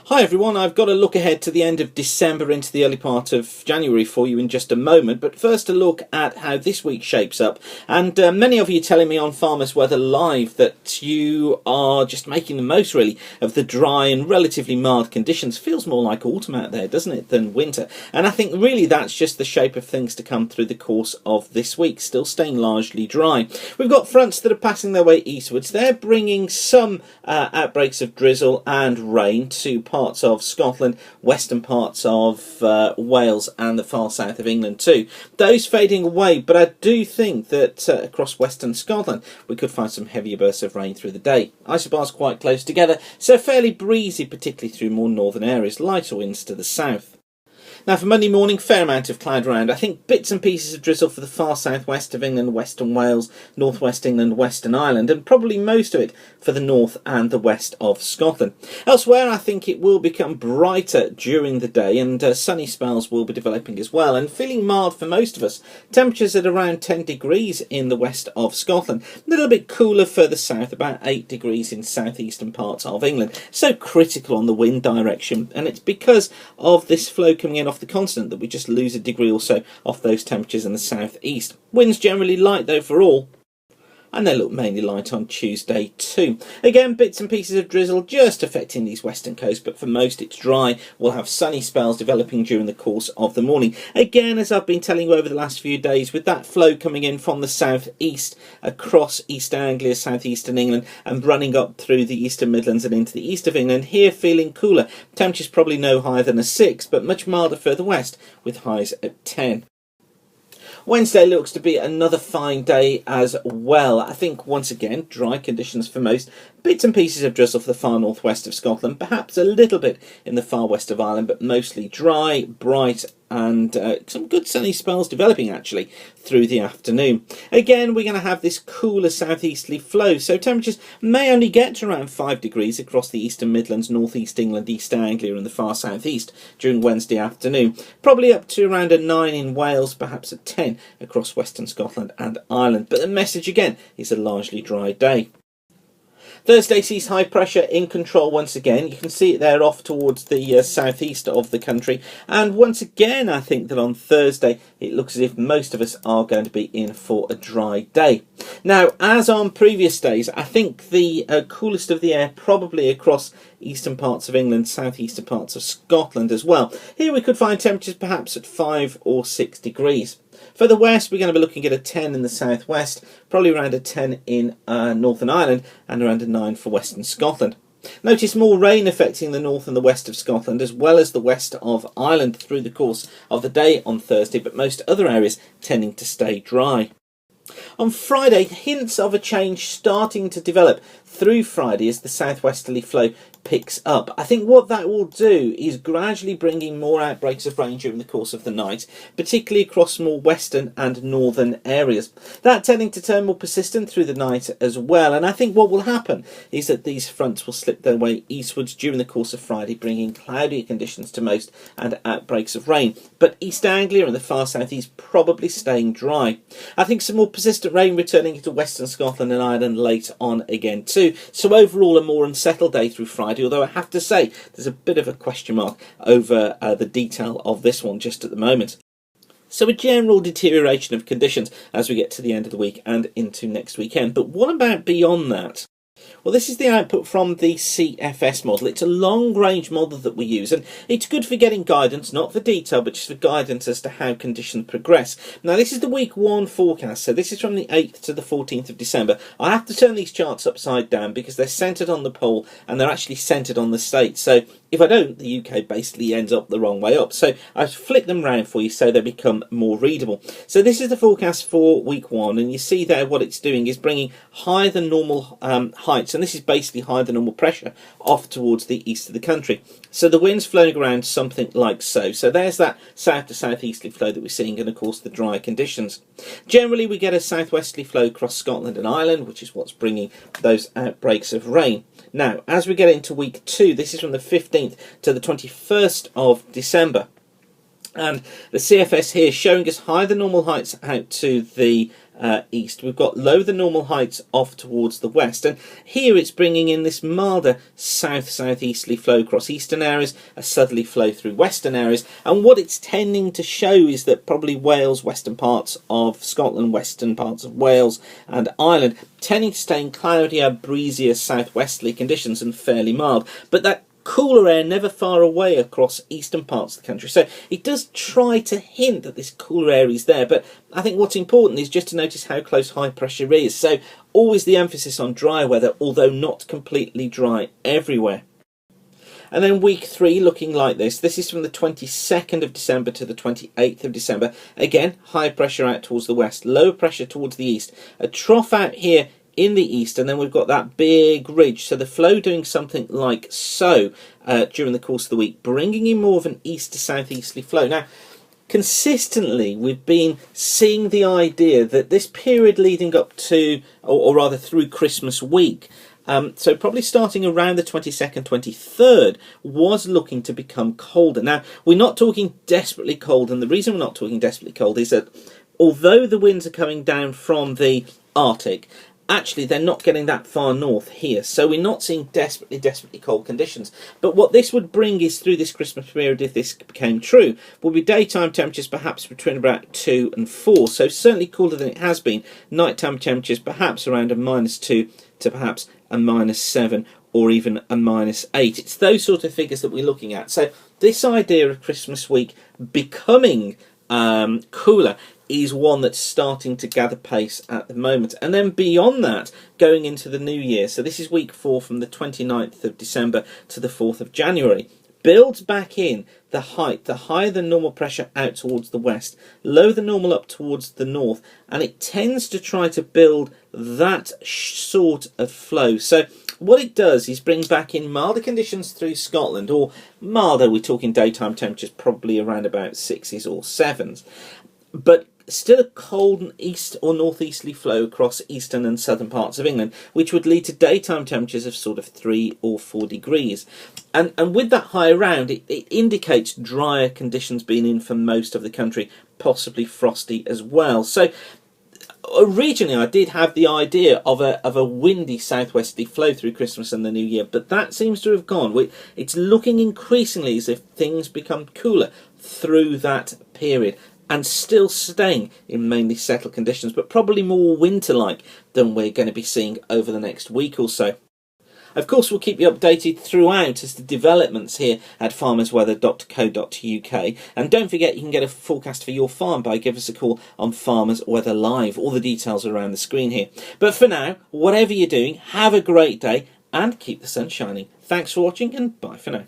Hi everyone, I've got a look ahead to the end of December into the early part of January for you in just a moment, but first a look at how this week shapes up. And many of you telling me on Farmers Weather Live that you are just making the most really of the dry and relatively mild conditions. Feels more like autumn out there, doesn't it, than winter? And I think really that's just the shape of things to come through the course of this week, still staying largely dry. We've got fronts that are passing their way eastwards. They're bringing some outbreaks of drizzle and rain to parts of Scotland, western parts of Wales and the far south of England too. Those fading away, but I do think that across western Scotland we could find some heavier bursts of rain through the day. Isobars quite close together, so fairly breezy, particularly through more northern areas, lighter winds to the south. Now for Monday morning, fair amount of cloud around. I think bits and pieces of drizzle for the far southwest of England, western Wales, northwest England, western Ireland, and probably most of it for the north and the west of Scotland. Elsewhere, I think it will become brighter during the day, and sunny spells will be developing as well, and feeling mild for most of us. Temperatures at around 10 degrees in the west of Scotland. A little bit cooler further south, about 8 degrees in southeastern parts of England. So critical on the wind direction, and it's because of this flow coming in off the continent that we just lose a degree or so off those temperatures in the southeast. Winds generally light though for all, and they look mainly light on Tuesday too. Again, bits and pieces of drizzle just affecting these western coasts, but for most it's dry. We'll have sunny spells developing during the course of the morning. Again, as I've been telling you over the last few days, with that flow coming in from the southeast across East Anglia, southeastern England, and running up through the Eastern Midlands and into the east of England, here feeling cooler. Temperatures probably no higher than a 6, but much milder further west with highs at 10. Wednesday looks to be another fine day as well. I think once again dry conditions for most. Bits and pieces of drizzle for the far northwest of Scotland, perhaps a little bit in the far west of Ireland, but mostly dry, bright, and some good sunny spells developing actually through the afternoon. Again, we're going to have this cooler southeasterly flow, so temperatures may only get to around 5 degrees across the Eastern Midlands, northeast England, East Anglia and the far southeast during Wednesday afternoon. Probably up to around a 9 in Wales, perhaps a 10 across western Scotland and Ireland. But the message again is a largely dry day. Thursday sees high pressure in control once again. You can see it there off towards the southeast of the country. And once again, I think that on Thursday, it looks as if most of us are going to be in for a dry day. Now, as on previous days, I think the coolest of the air probably across eastern parts of England, southeastern parts of Scotland as well. Here we could find temperatures perhaps at 5 or 6 degrees. For the west, we're going to be looking at a 10 in the southwest, probably around a 10 in Northern Ireland, and around a 9 for western Scotland. Notice more rain affecting the north and the west of Scotland, as well as the west of Ireland through the course of the day on Thursday, but most other areas tending to stay dry. On Friday, hints of a change starting to develop through Friday as the southwesterly flow picks up. I think what that will do is gradually bringing more outbreaks of rain during the course of the night, particularly across more western and northern areas. That tending to turn more persistent through the night as well, and I think what will happen is that these fronts will slip their way eastwards during the course of Friday, bringing cloudier conditions to most and outbreaks of rain. But East Anglia and the far southeast probably staying dry. I think some more persistent rain returning into western Scotland and Ireland late on again too. So overall a more unsettled day through Friday, although I have to say there's a bit of a question mark over the detail of this one just at the moment. So a general deterioration of conditions as we get to the end of the week and into next weekend. But what about beyond that? Well, this is the output from the CFS model. It's a long-range model that we use, and it's good for getting guidance, not for detail, but just for guidance as to how conditions progress. Now, this is the week 1 forecast, so this is from the 8th to the 14th of December. I have to turn these charts upside down because they're centred on the pole, and they're actually centred on the states. So if I don't, the UK basically ends up the wrong way up. So I've flipped them round for you so they become more readable. So this is the forecast for week 1, and you see there what it's doing is bringing higher than normal heights, and this is basically higher than normal pressure off towards the east of the country. So the wind's flowing around something like so. So there's that south to southeasterly flow that we're seeing, and of course the dry conditions. Generally we get a southwesterly flow across Scotland and Ireland, which is what's bringing those outbreaks of rain. Now, as we get into week 2, this is from the 15th to the 21st of December. And the CFS here showing us higher than normal heights out to the east. We've got lower than normal heights off towards the west, and here it's bringing in this milder south-southeasterly flow across eastern areas, a southerly flow through western areas, and what it's tending to show is that probably Wales, western parts of Scotland, western parts of Wales and Ireland tending to stay in cloudier, breezier southwesterly conditions and fairly mild, but that cooler air never far away across eastern parts of the country. So it does try to hint that this cooler air is there, but I think what's important is just to notice how close high pressure is. So always the emphasis on dry weather, although not completely dry everywhere. And then week 3 looking like this. This is from the 22nd of December to the 28th of December. Again, high pressure out towards the west, low pressure towards the east. A trough out here in the east, and then we've got that big ridge, so the flow doing something like so during the course of the week, bringing in more of an east to southeasterly flow. Now consistently we've been seeing the idea that this period leading up to, or rather through Christmas week, so probably starting around the 22nd, 23rd, was looking to become colder. Now we're not talking desperately cold, and the reason we're not talking desperately cold is that although the winds are coming down from the Arctic, actually they're not getting that far north here, so we're not seeing desperately cold conditions. But what this would bring is, through this Christmas period, if this became true, will be daytime temperatures perhaps between about 2 and 4, so certainly cooler than it has been. Nighttime temperatures perhaps around a -2 to perhaps a -7 or even a -8. It's those sort of figures that we're looking at. So this idea of Christmas week becoming cooler is one that's starting to gather pace at the moment. And then beyond that, going into the new year, so this is week 4 from the 29th of December to the 4th of January, builds back in the higher than normal pressure out towards the west, lower than normal up towards the north, and it tends to try to build that sort of flow. So what it does is bring back in milder conditions through Scotland, or milder, we're talking daytime temperatures probably around about 6s or 7s, but still a cold and east or northeasterly flow across eastern and southern parts of England, which would lead to daytime temperatures of sort of 3 or 4 degrees. And with that high around, it indicates drier conditions being in for most of the country, possibly frosty as well. So originally I did have the idea of a windy southwesterly flow through Christmas and the New Year, but that seems to have gone. It's looking increasingly as if things become cooler through that period, and still staying in mainly settled conditions, but probably more winter-like than we're going to be seeing over the next week or so. Of course, we'll keep you updated throughout as to developments here at farmersweather.co.uk. And don't forget, you can get a forecast for your farm by giving us a call on Farmers Weather Live. All the details are around the screen here. But for now, whatever you're doing, have a great day and keep the sun shining. Thanks for watching, and bye for now.